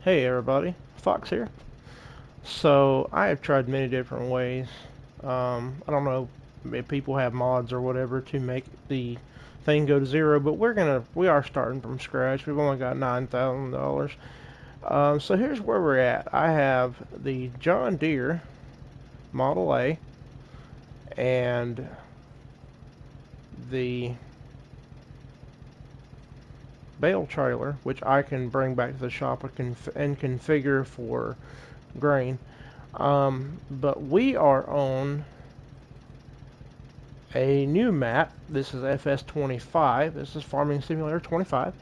Hey everybody, Fox here. So I have tried many different ways. I don't know if people have mods or whatever to make the thing go to zero, but we are starting from scratch. We've only got $9,000. So here's where we're at. I have the John Deere Model A and the bale trailer, which I can bring back to the shop and configure for grain. But we are on a new map. This is FS25. This is Farming Simulator 25.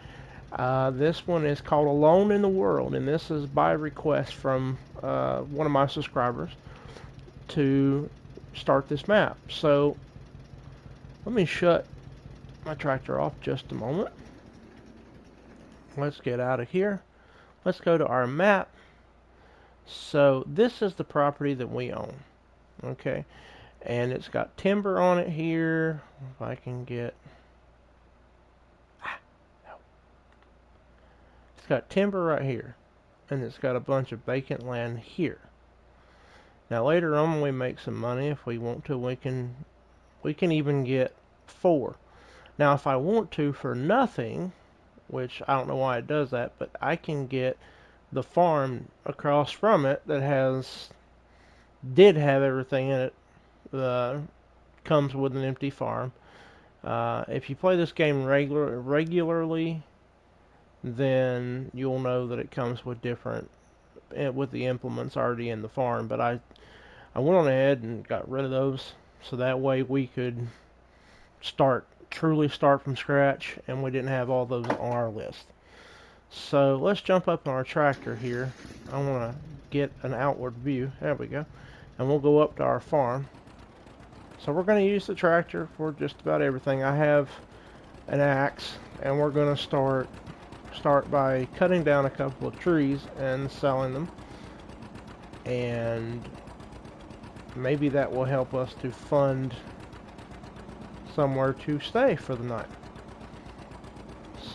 This one is called Alone in the World, and this is by request from one of my subscribers to start this map. So let me shut my tractor off just a moment. Let's get out of here. Let's go to our map. So this is the property that we own. Okay, and it's got timber on it here. If I can get It's got timber right here, and it's got a bunch of vacant land here. Now later on, when we make some money, if we want to, we can even get 4. Now if I want to for nothing, which I don't know why it does that, but I can get the farm across from it that did have everything in it. Comes with an empty farm. If you play this game regularly, then you'll know that it comes with with the implements already in the farm. But I went on ahead and got rid of those, so that way we could truly start from scratch, and we didn't have all those on our list. So let's jump up on our tractor here. I want to get an outward view. There we go. And we'll go up to our farm. So we're going to use the tractor for just about everything. I have an axe, and we're going to start by cutting down a couple of trees and selling them, and maybe that will help us to fund somewhere to stay for the night.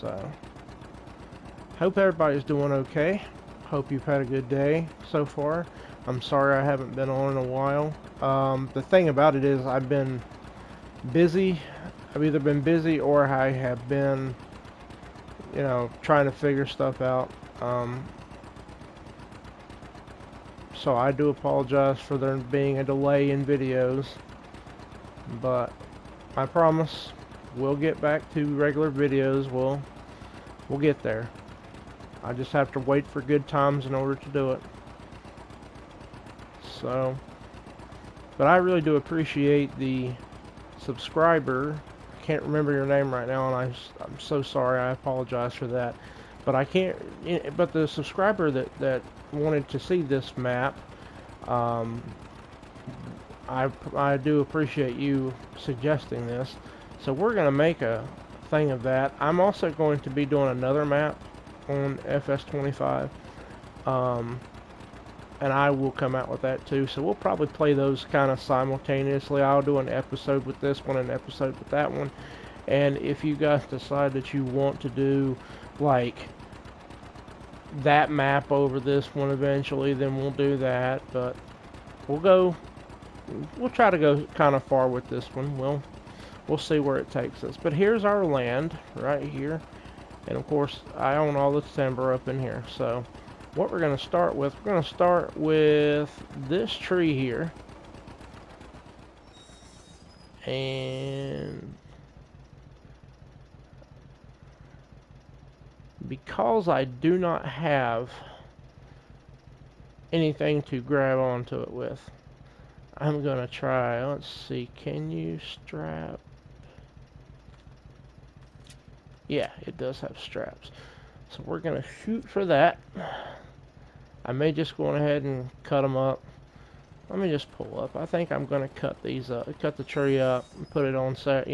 So hope everybody's doing okay. Hope you've had a good day so far. I'm sorry I haven't been on in a while. The thing about it is I've been busy. I've either been busy or I have been trying to figure stuff out. So I do apologize for there being a delay in videos, but I promise we'll get back to regular videos. We'll get there. I just have to wait for good times in order to do it. So, but I really do appreciate the subscriber. I can't remember your name right now, and I'm so sorry. I apologize for that. But I can't. But the subscriber that wanted to see this map, I do appreciate you suggesting this. So we're gonna make a thing of that. I'm also going to be doing another map on FS25. And I will come out with that too. So we'll probably play those kind of simultaneously. I'll do an episode with this one and an episode with that one. And if you guys decide that you want to do like that map over this one eventually, then we'll do that. But we'll try to go kind of far with this one. We'll see where it takes us. But here's our land right here. And of course, I own all the timber up in here. So what we're going to start with, we're going to start with this tree here. And because I do not have anything to grab onto it with, I'm going to try, let's see, can you strap? Yeah, it does have straps. So we're going to shoot for that. I may just go ahead and cut them up. Let me just pull up. I think I'm going to cut the tree up and put it on set,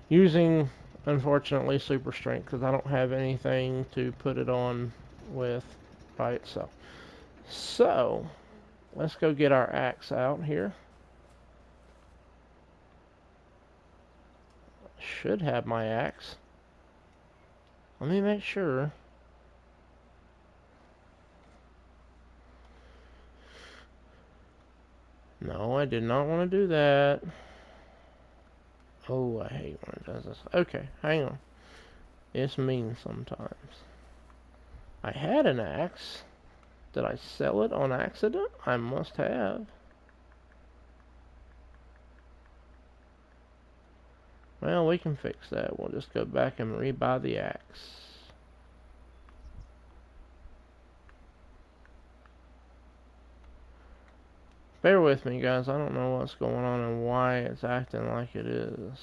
using, unfortunately, super strength, because I don't have anything to put it on with by itself. So let's go get our axe out here. Should have my axe. Let me make sure. No, I did not want to do that. Oh, I hate when it does this. Okay, hang on. It's mean sometimes. I had an axe. Did I sell it on accident? I must have. Well, we can fix that. We'll just go back and rebuy the axe. Bear with me, guys. I don't know what's going on and why it's acting like it is.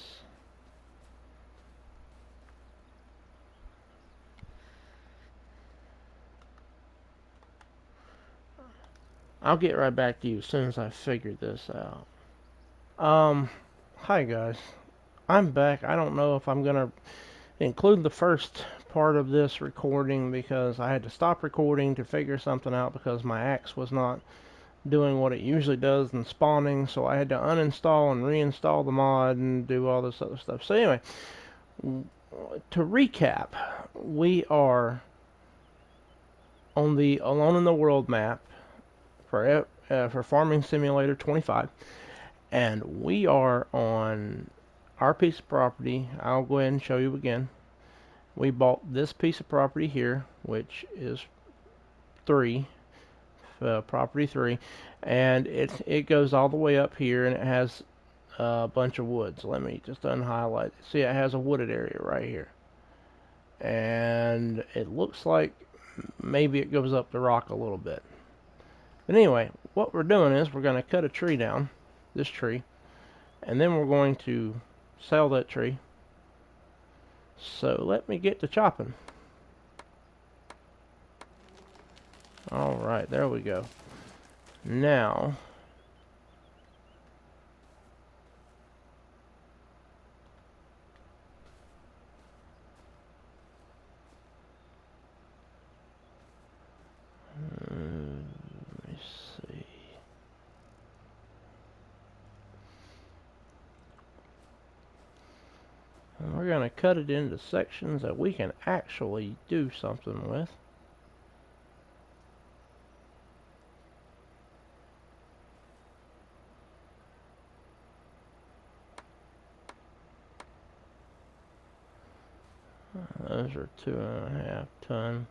I'll get right back to you as soon as I figure this out. Hi guys. I'm back. I don't know if I'm gonna include the first part of this recording because I had to stop recording to figure something out because my axe was not doing what it usually does in spawning, so I had to uninstall and reinstall the mod and do all this other stuff. So anyway, to recap, we are on the Alone in the World map for Farming Simulator 25, and we are on our piece of property. I'll go ahead and show you again. We bought this piece of property here, which is 3. Property 3, and it goes all the way up here, and it has a bunch of woods. Let me just unhighlight it. See, it has a wooded area right here, and it looks like maybe it goes up the rock a little bit. But anyway, what we're doing is we're going to cut a tree down, this tree, and then we're going to sell that tree. So let me get to chopping. Alright, there we go. Now, let me see. And we're going to cut it into sections that we can actually do something with. Those are 2.5 ton.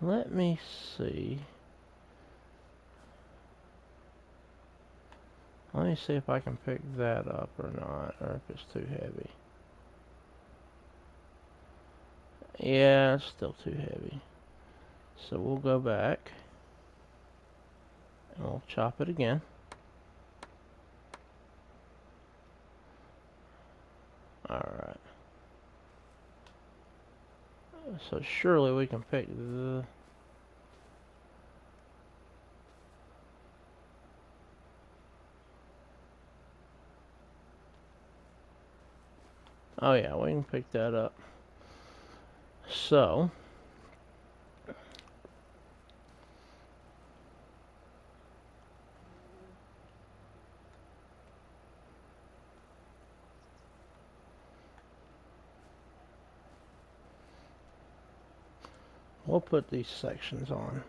Let me see. Let me see if I can pick that up or not, or if it's too heavy. Yeah, it's still too heavy. So we'll go back and we'll chop it again. Alright. So surely we can pick the... Oh yeah, we can pick that up. So... we'll put these sections on.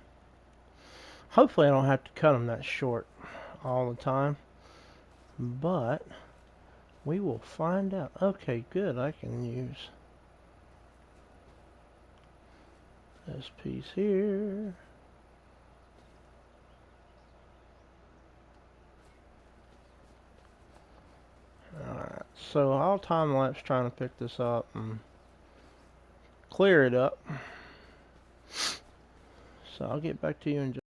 Hopefully I don't have to cut them that short all the time. But we will find out. Okay, good. I can use this piece here. Alright, so I'll time lapse trying to pick this up and clear it up. So I'll get back to you in just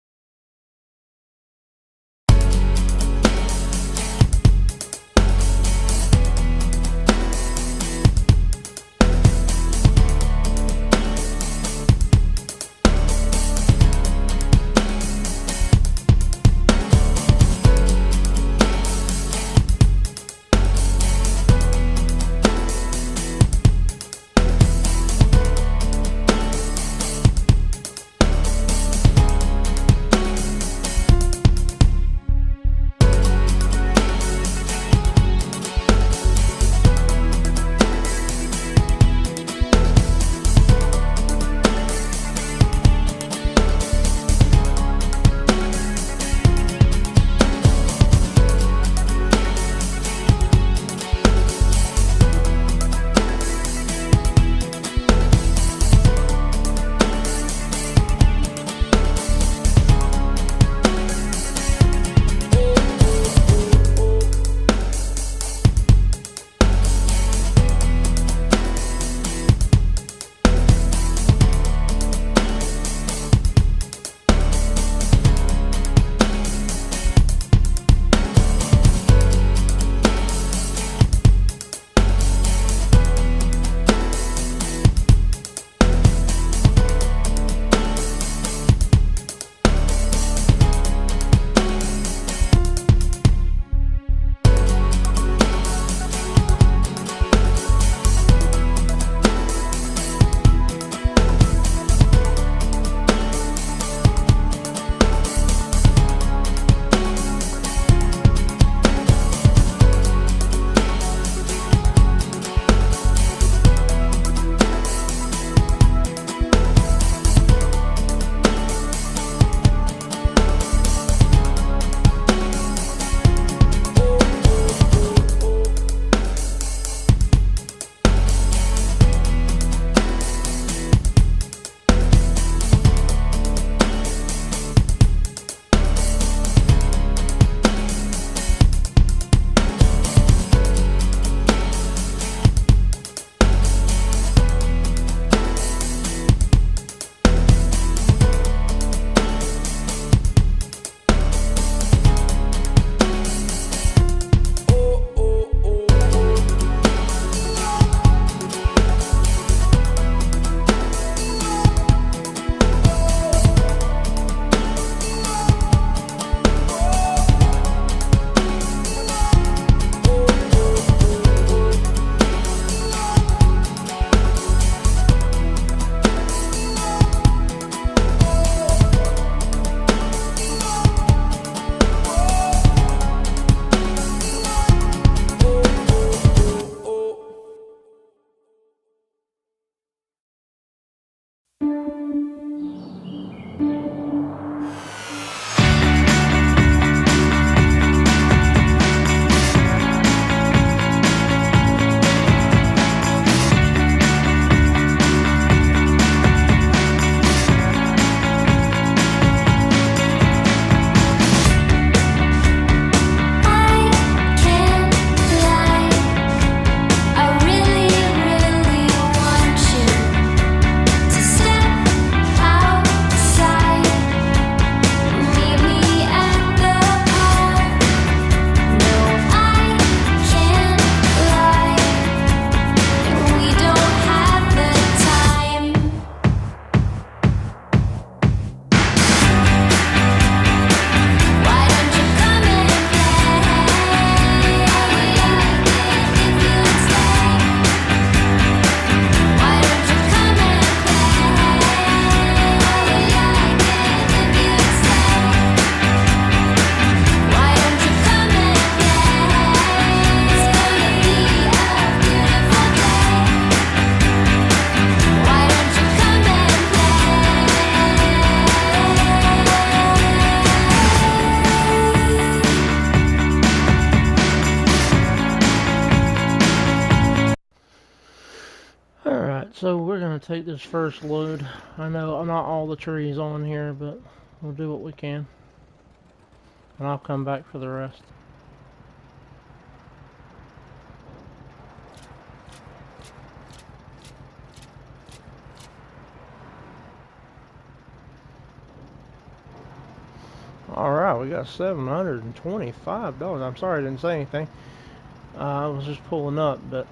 take this first load. I know not all the trees on here, but we'll do what we can. And I'll come back for the rest. Alright, we got $725. I'm sorry I didn't say anything. I was just pulling up, but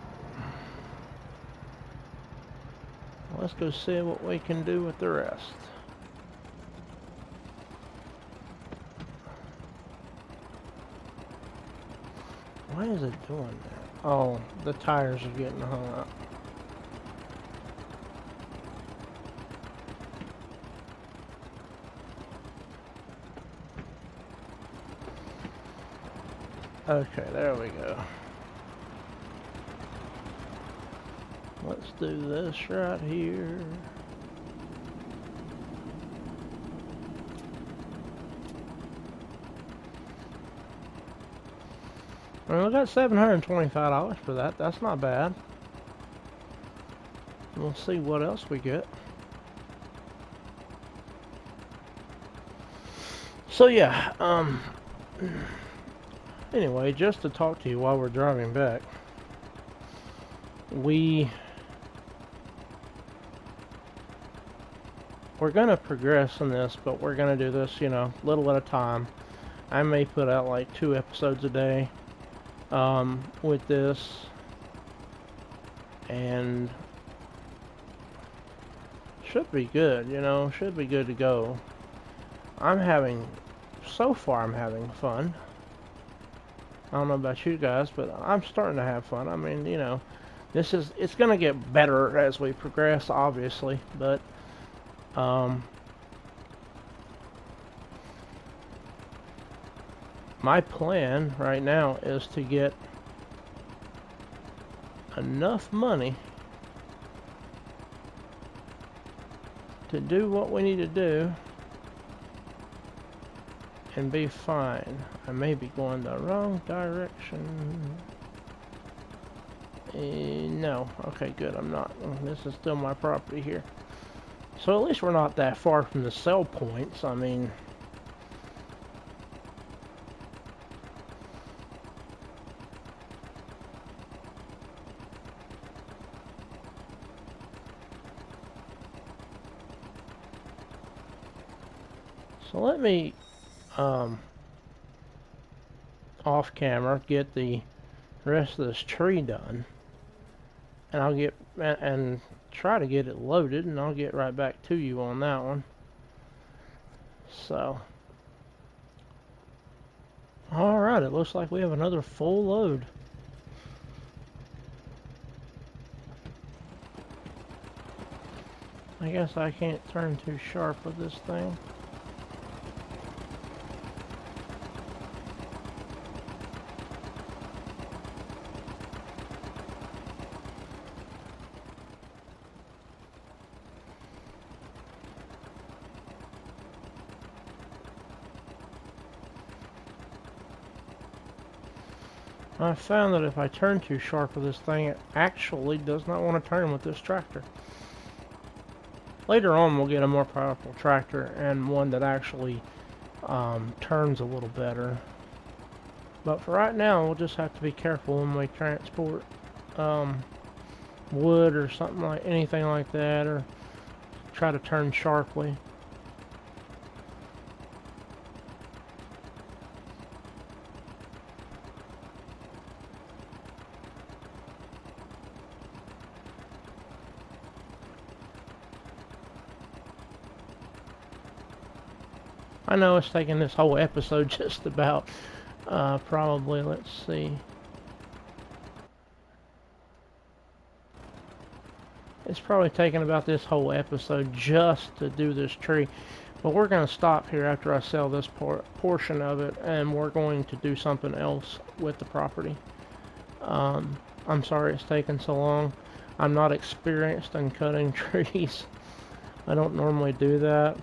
let's go see what we can do with the rest. Why is it doing that? Oh, the tires are getting hung up. Okay, there we go. Let's do this right here. Well, we got $725 for that. That's not bad. We'll see what else we get. So yeah, anyway, just to talk to you while we're driving back, we're gonna progress in this, but we're gonna do this, you know, little at a time. I may put out like 2 episodes a day with this, and should be good, you know, should be good to go. So far I'm having fun. I don't know about you guys, but I'm starting to have fun. I mean, you know, it's gonna get better as we progress, obviously, but my plan right now is to get enough money to do what we need to do and be fine. I may be going the wrong direction. No. Okay, good. I'm not. This is still my property here. So at least we're not that far from the sell points. I mean, so let me off camera get the rest of this tree done, and I'll get and try to get it loaded, and I'll get right back to you on that one. So alright, it looks like we have another full load. I guess I can't turn too sharp with this thing. I found that if I turn too sharp with this thing, it actually does not want to turn with this tractor. Later on, we'll get a more powerful tractor and one that actually turns a little better. But for right now, we'll just have to be careful when we transport wood or anything like that, or try to turn sharply. I know it's taking this whole episode just about, probably, let's see. It's probably taking about this whole episode just to do this tree. But we're going to stop here after I sell this portion of it, and we're going to do something else with the property. I'm sorry it's taken so long. I'm not experienced in cutting trees. I don't normally do that.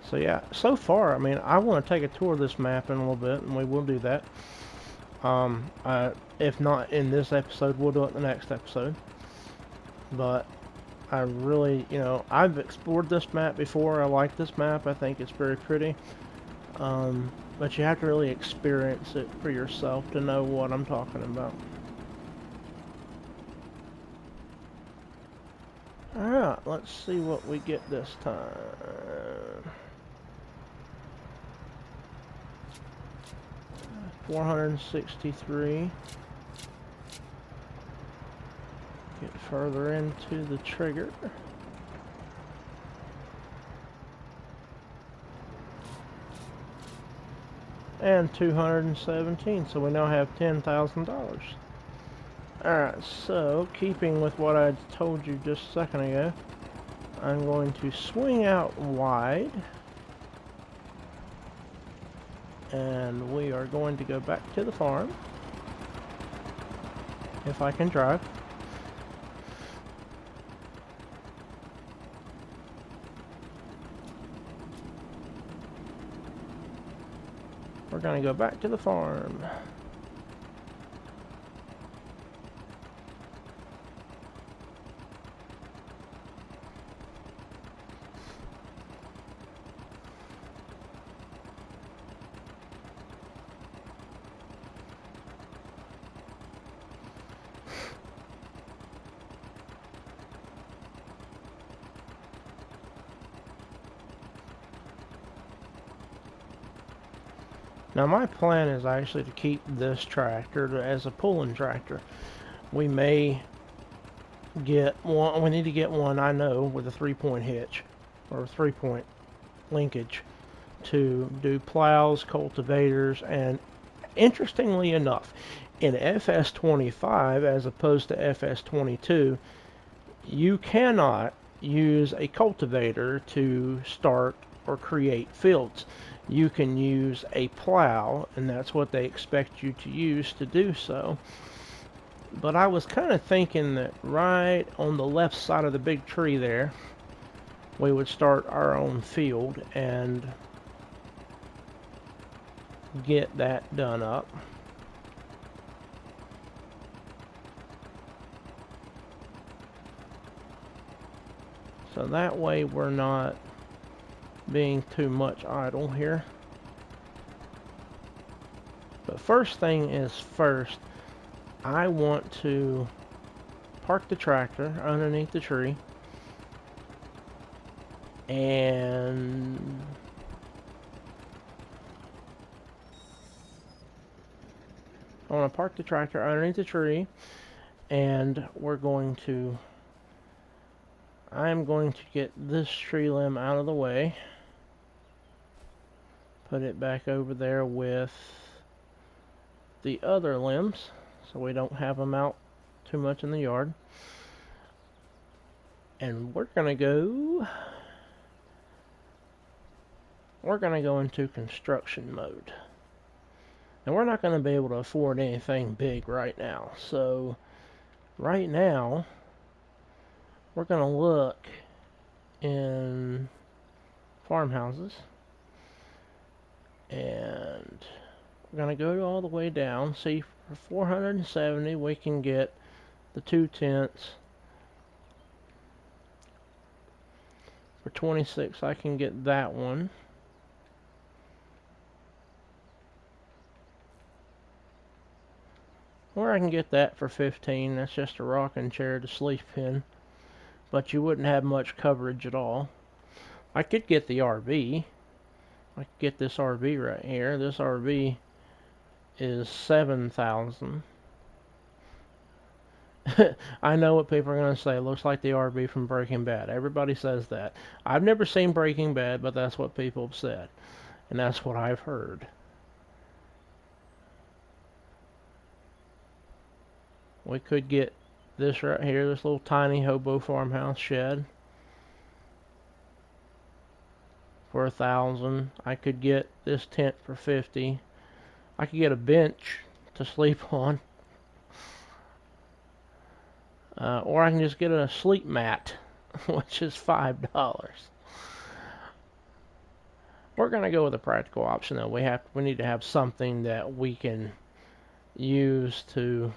So yeah, so far, I mean, I want to take a tour of this map in a little bit, and we will do that. If not in this episode, we'll do it in the next episode. But I really, I've explored this map before. I like this map. I think it's very pretty. But you have to really experience it for yourself to know what I'm talking about. Alright, let's see what we get this time. 463. Get further into the trigger. And 217, so we now have $10,000. Alright, so keeping with what I told you just a second ago, I'm going to swing out wide. And we are going to go back to the farm. If I can drive. We're going to go back to the farm. Now my plan is actually to keep this tractor as a pulling tractor. We may get one, we need to get one, I know, with a 3-point hitch or 3-point linkage to do plows, cultivators, and interestingly enough, in FS25 as opposed to FS22, you cannot use a cultivator to start or create fields. You can use a plow, and that's what they expect you to use to do so. But I was kind of thinking that right on the left side of the big tree there, we would start our own field and get that done up. So that way we're not being too much idle here. But first thing is first, I want to park the tractor underneath the tree and I want to park the tractor underneath the tree, and I'm going to get this tree limb out of the way, put it back over there with the other limbs so we don't have them out too much in the yard. And we're gonna go into construction mode. And we're not going to be able to afford anything big right now. So right now we're going to look in farmhouses, and we're going to go all the way down. See, for 470 we can get the 2 tents. For 26 I can get that one. Or I can get that for 15. That's just a rocking chair to sleep in. But you wouldn't have much coverage at all. I could get the RV. I could get this RV right here. This RV is 7,000. I know what people are going to say. It looks like the RV from Breaking Bad. Everybody says that. I've never seen Breaking Bad, but that's what people have said. And that's what I've heard. We could get this right here, this little tiny hobo farmhouse shed for 1,000. I could get this tent for 50. I could get a bench to sleep on. Or I can just get a sleep mat, which is $5. We're gonna go with a practical option though. We need to have something that we can use to.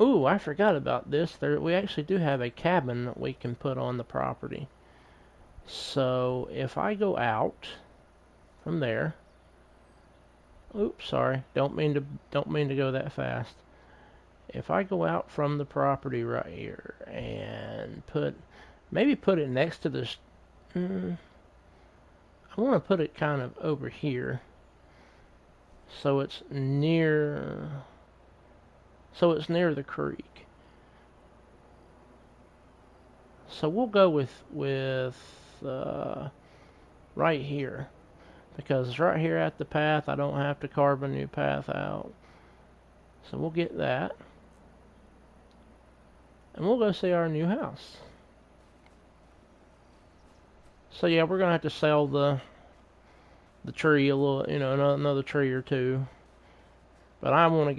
Ooh, I forgot about this. We actually do have a cabin that we can put on the property. So if I go out from there, oops, sorry, don't mean to go that fast. If I go out from the property right here and maybe put it next to this, I want to put it kind of over here, so it's near the creek. So we'll go with right here, because it's right here at the path. I don't have to carve a new path out. So we'll get that. And we'll go see our new house. So yeah, we're gonna have to sell the tree a little, another tree or two. But I'm gonna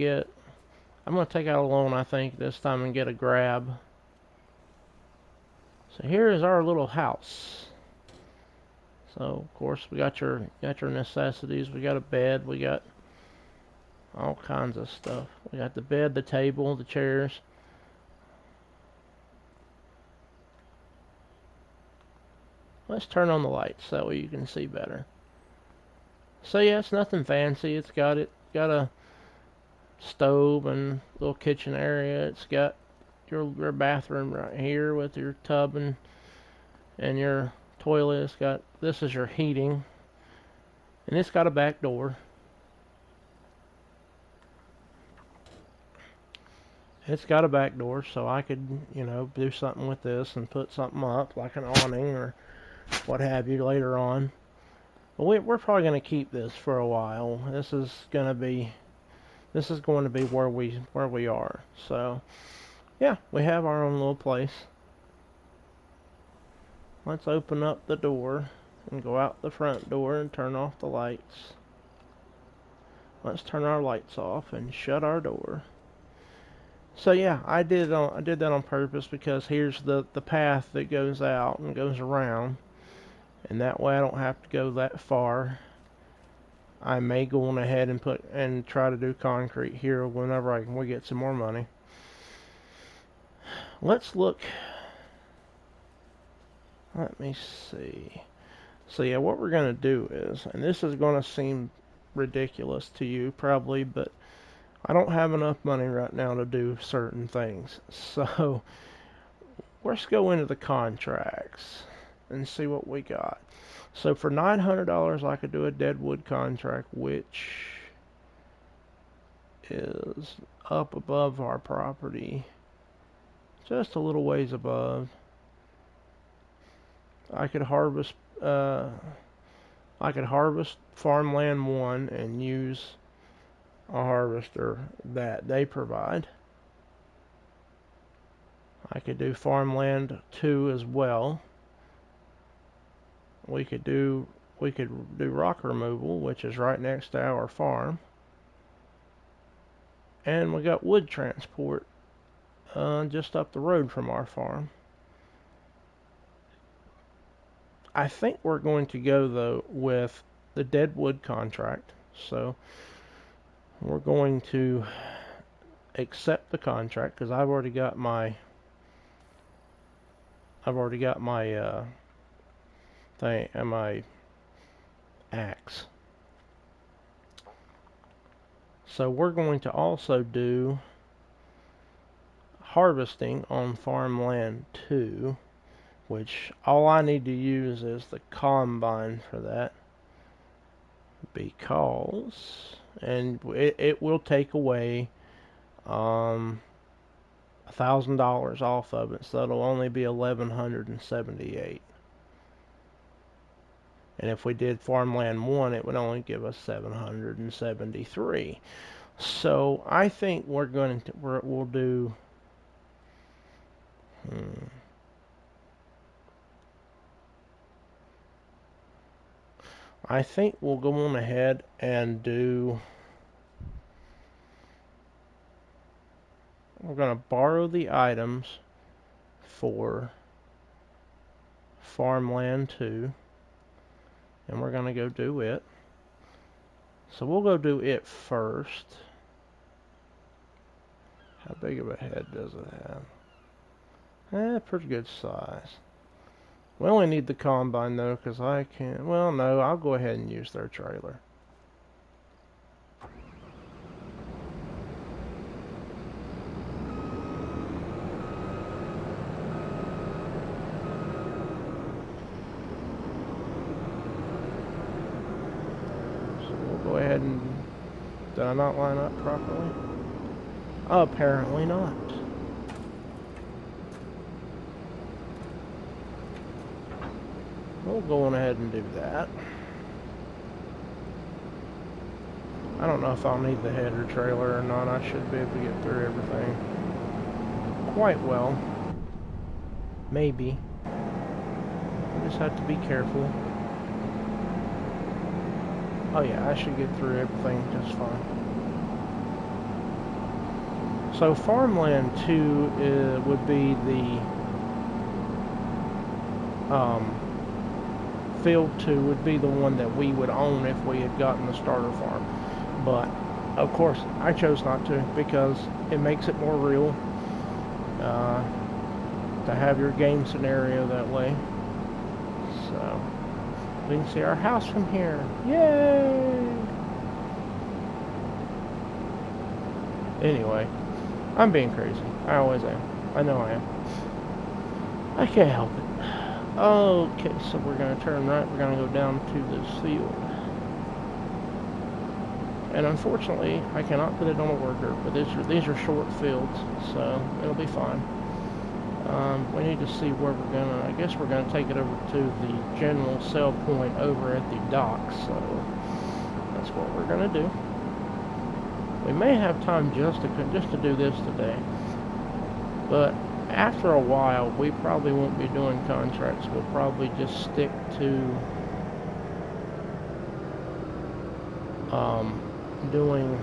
take out a loan, I think, this time and get a grab. So here is our little house. So of course we got your necessities. We got a bed. We got all kinds of stuff. We got the bed, the table, the chairs. Let's turn on the lights, that way you can see better. So yeah, it's nothing fancy. It's got a stove and little kitchen area. It's got your bathroom right here with your tub and your toilet. This is your heating, and it's got a back door. It's got a back door, so I could, do something with this and put something up, like an awning or what have you, later on. But we're probably going to keep this for a while. This is going to be where we are. So, yeah, we have our own little place. Let's open up the door and go out the front door and turn off the lights. Let's turn our lights off and shut our door. So yeah, I did that on purpose, because here's the path that goes out and goes around, and that way I don't have to go that far. I may go on ahead and try to do concrete here whenever we get some more money. Let's look. Let me see. So yeah, what we're gonna do is, and this is gonna seem ridiculous to you probably, but I don't have enough money right now to do certain things. So let's go into the contracts and see what we got. So for $900, I could do a deadwood contract, which is up above our property, just a little ways above. I could harvest farmland 1 and use a harvester that they provide. I could do farmland 2 as well. We could do rock removal, which is right next to our farm. And we got wood transport just up the road from our farm. I think we're going to go, though, with the deadwood contract. So we're going to accept the contract, because I've already got my thing and my axe. So we're going to also do harvesting on farmland 2, which all I need to use is the combine for that, because, and it will take away $1,000 off of it, so it'll only be $1,178. And if we did farmland 1, it would only give us $773. So I think we'll do. I think we'll go on ahead and do. We're going to borrow the items for farmland 2, and we're gonna go do it. So we'll go do it first. How big of a head does it have? Pretty good size. We only need the combine though, because I can't. Well, no, I'll go ahead and use their trailer. So we'll go ahead and. Did I not line up properly? Apparently not. We'll go on ahead and do that. I don't know if I'll need the header trailer or not. I should be able to get through everything quite well. Maybe. I just have to be careful. Oh yeah, I should get through everything just fine. So Farmland 2 would be the Field 2 would be the one that we would own if we had gotten the starter farm. But of course I chose not to because it makes it more real to have your game scenario that way. So we can see our house from here. Yay! Anyway, I'm being crazy. I always am. I know I am. I can't help it. Okay, so we're going to turn right. We're going to go down to this field. And unfortunately, I cannot put it on a worker, but these are short fields, so it'll be fine. We need to see where we're going to, I guess we're going to take it over to the general sell point over at the dock, so that's what we're going to do. We may have time just to do this today, but after a while, we probably won't be doing contracts. We'll probably just stick to doing.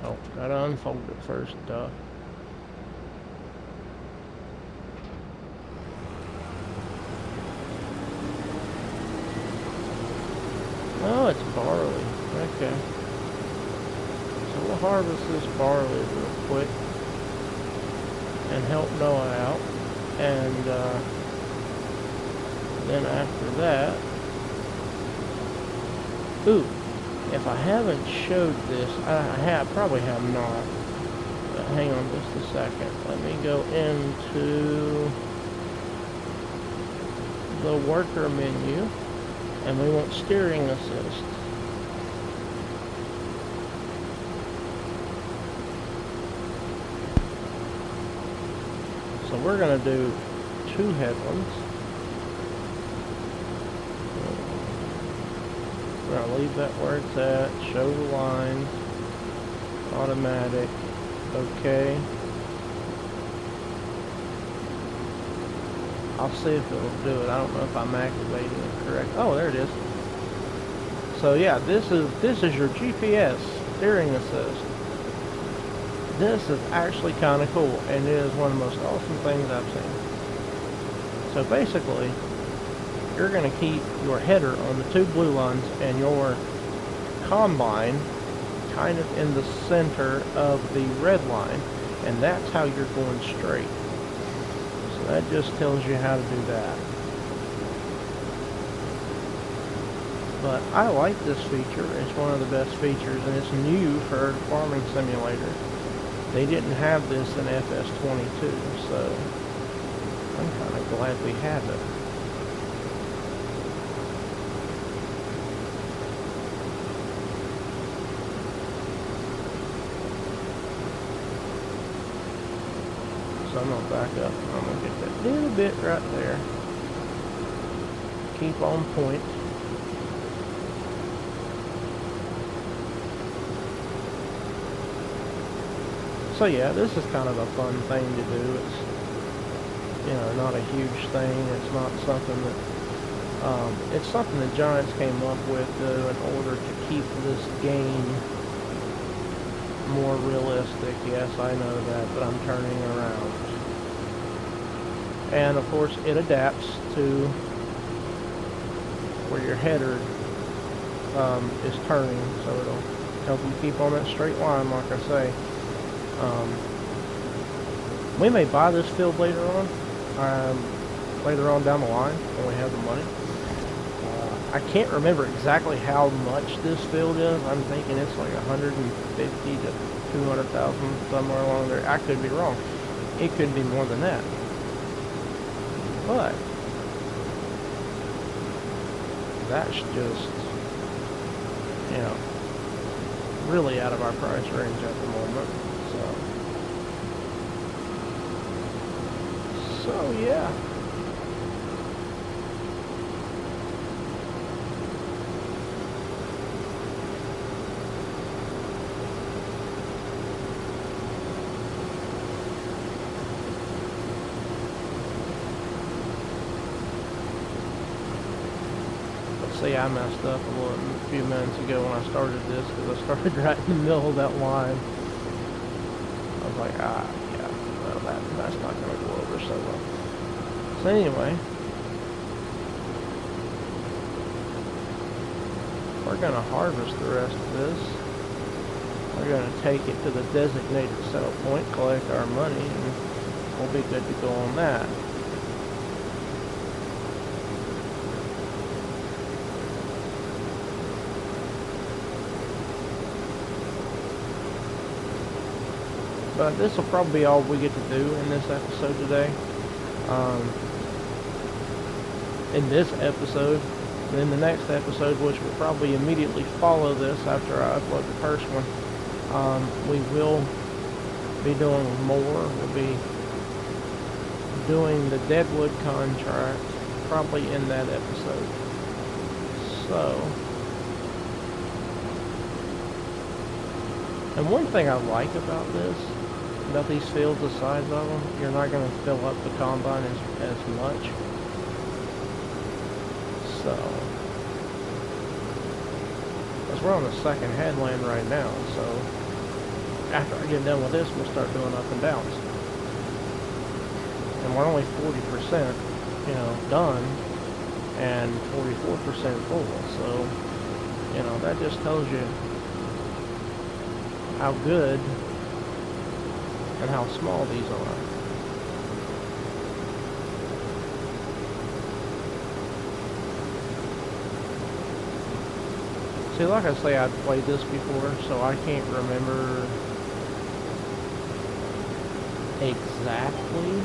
Oh, gotta unfold it first. Oh, it's barley. Okay. So we'll harvest this barley real quick and help Noah out. And then after that, ooh, if I haven't showed this, I probably have not. But hang on just a second. Let me go into the worker menu, and we want steering assist. So we're going to do 2 headlands. We're going to leave that where it's at, show the lines, automatic, okay. I'll see if it'll do it. I don't know if I'm activating it correct. Oh, there it is. So yeah, this is your GPS steering assist. This is actually kind of cool, and it is one of the most awesome things I've seen. So basically, you're going to keep your header on the 2 blue lines and your combine kind of in the center of the red line, and that's how you're going straight. So that just tells you how to do that. But I like this feature. It's one of the best features, and it's new for Farming Simulator. They didn't have this in FS22, so I'm kind of glad we have it. So I'm going to back up. I'm going to get that little bit right there. Keep on point. So yeah, this is kind of a fun thing to do. It's, you know, not a huge thing. It's not something that, it's something that Giants came up with in order to keep this game more realistic. Yes, I know that, but I'm turning around. and of course it adapts to where your header is turning, so it'll help you keep on that straight line, like I say. We may buy this field later on down the line when we have the money. I can't remember exactly how much this field is. I'm thinking it's like 150 to 200,000, somewhere along there. I could be wrong. It could be more than that. But that's just, you know, really out of our price range at the moment. So yeah. See, I messed up a few minutes ago when I started this, because I started right in the middle of that line. I was like, yeah, well, that's not going to go over so well. So anyway, we're going to harvest the rest of this. We're going to take it to the designated sell point, collect our money, and we'll be good to go on that. But this will probably be all we get to do in this episode today. In this episode, then the next episode, which will probably immediately follow this after I upload the first one, we will be doing more. We'll be doing the Deadwood contract probably in that episode. So, and one thing I like about these fields, the size of them, you're not going to fill up the combine as much. So, because we're on the second headland right now, so after I get done with this, we'll start doing up and downs. And we're only 40%, you know, done, and 44% full. So, you know, that just tells you how good and how small these are. See, like I say, I've played this before, so I can't remember exactly.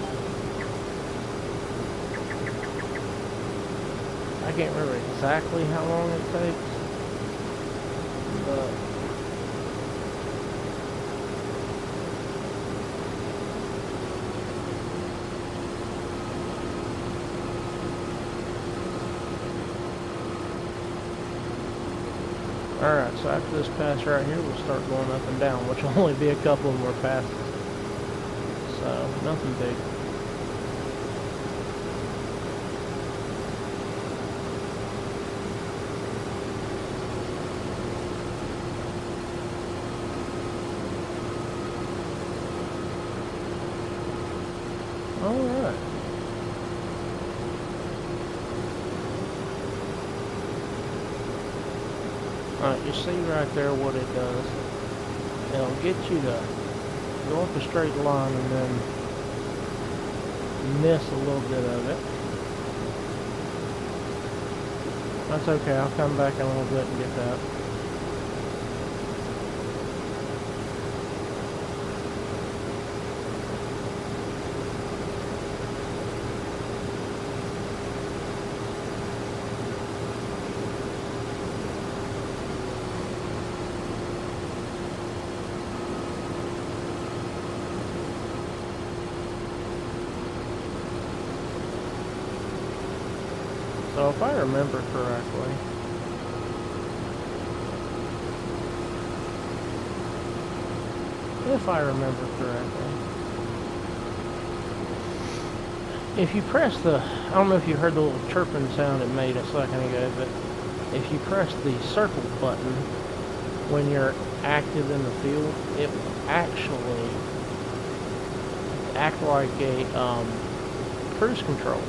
I can't remember exactly how long it takes, but alright, so after this pass right here, we'll start going up and down, which will only be a couple more passes. So, nothing big. Alright. Alright, you see right there what it does. It'll get you to go up a straight line and then miss a little bit of it. That's okay, I'll come back in a little bit and get that. So if I remember correctly, if you press I don't know if you heard the little chirping sound it made a second ago, but if you press the circle button when you're active in the field, it will actually act like a cruise control.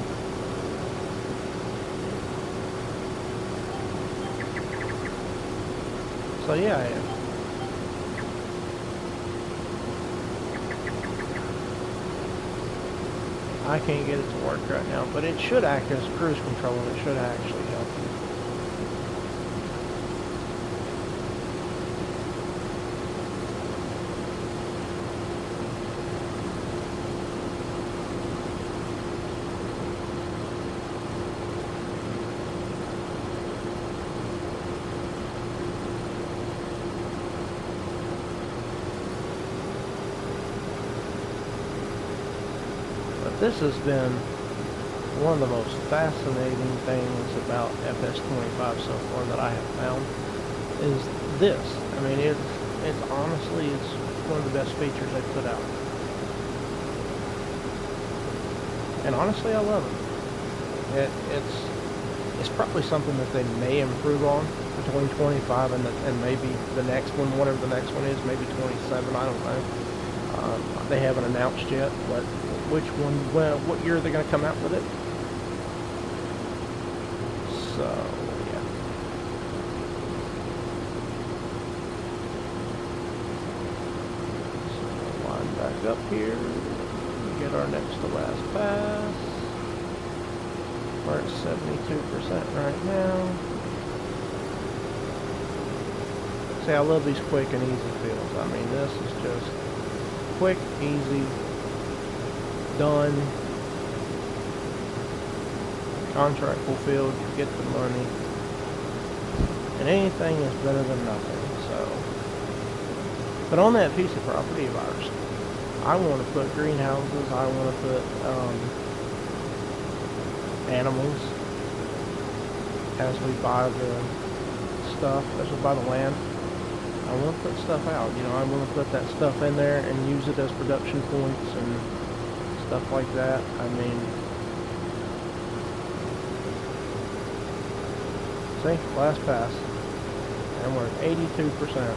So yeah, I am. I can't get it to work right now, but it should act as cruise control and it should actually help you. This has been one of the most fascinating things about FS25 so far that I have found is this. I mean, it's honestly, it's one of the best features they put out. And honestly, I love it. It's probably something that they may improve on between 25 and maybe the next one, whatever the next one is, maybe 27, I don't know. They haven't announced yet, but which one, well, what year are they going to come out with it? So, yeah. So, line back up here, get our next to last pass. We're at 72% right now. See, I love these quick and easy fields. I mean, this is just quick, easy, done, contract fulfilled, you get the money, and anything is better than nothing. So, but on that piece of property of ours, I want to put greenhouses, I want to put animals as we buy the stuff, as we buy the land. I want to put stuff out, you know, I want to put that stuff in there and use it as production points and stuff like that. I mean, see, last pass, and we're at 82%.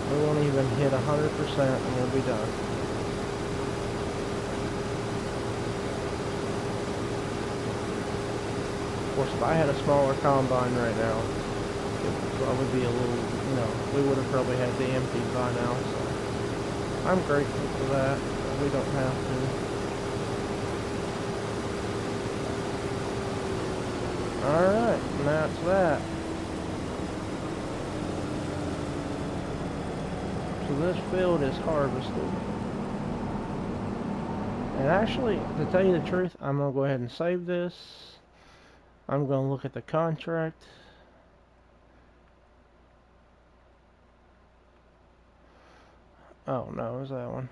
We won't even hit 100% and we'll be done. Of course, if I had a smaller combine right now, it would probably be a little, you know, we would have probably had the empty by now, so I'm grateful for that. We don't have to. Alright, and that's that. So this field is harvested. And actually, to tell you the truth, I'm going to go ahead and save this. I'm going to look at the contract. Oh no, is that one?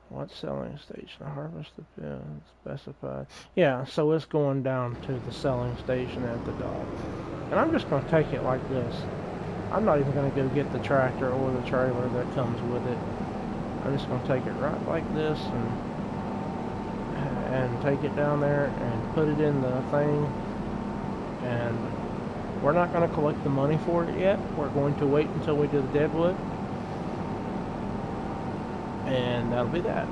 What selling station? Harvest the field specified. Yeah, so it's going down to the selling station at the dock. And I'm just going to take it like this. I'm not even going to go get the tractor or the trailer that comes with it. I'm just going to take it right like this and take it down there and put it in the thing. And we're not going to collect the money for it yet. We're going to wait until we do the deadwood. And that'll be that.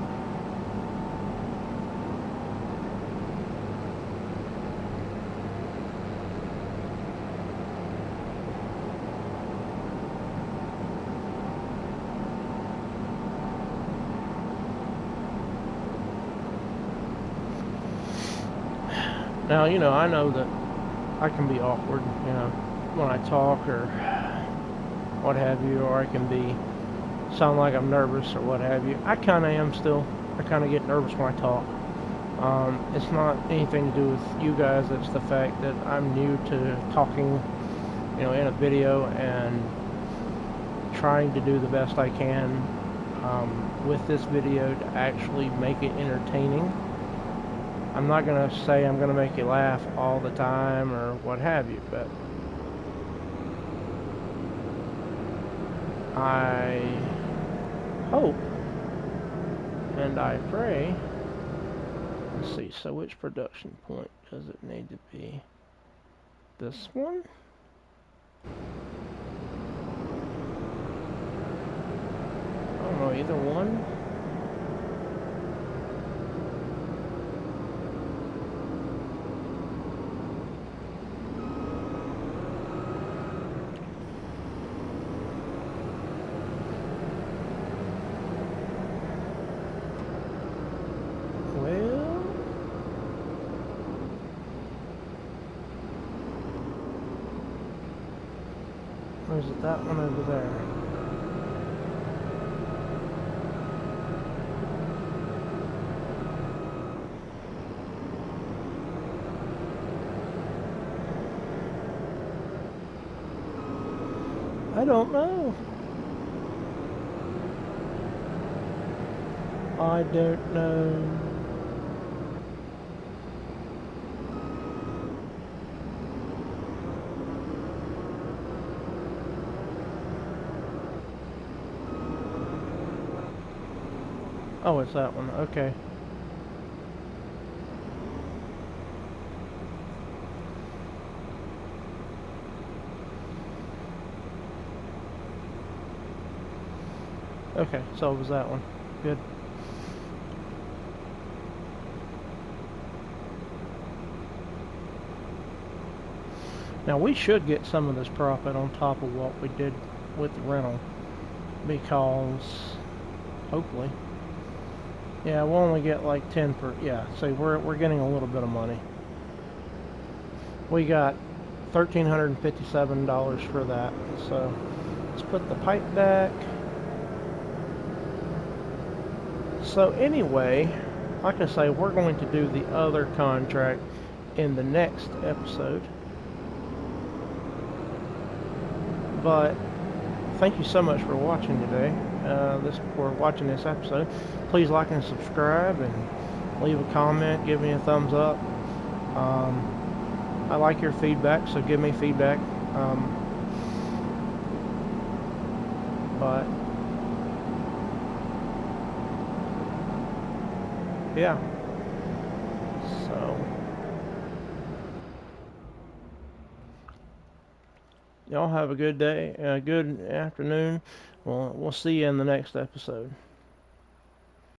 Now, you know, I know that I can be awkward, you know, when I talk or what have you, or I can be sound like I'm nervous or what have you. I kind of am still. I kind of get nervous when I talk. It's not anything to do with you guys. It's the fact that I'm new to talking, you know, in a video and trying to do the best I can with this video to actually make it entertaining. I'm not going to say I'm going to make you laugh all the time or what have you, but I hope and I pray. Let's see, so which production point does it need to be? This one? I don't know, either one? Or is it that one over there? I don't know. I don't know. Oh, it's that one. Okay. Okay, so it was that one. Good. Now we should get some of this profit on top of what we did with the rental, because hopefully, yeah, we'll only get like 10 per. Yeah, so we're getting a little bit of money. We got $1,357 for that. So let's put the pipe back. So anyway, like I say, we're going to do the other contract in the next episode. But thank you so much for watching today. For watching this episode. Please like and subscribe, and leave a comment. Give me a thumbs up. I like your feedback, so give me feedback. But yeah. So y'all have a good day, a good afternoon. We'll see you in the next episode.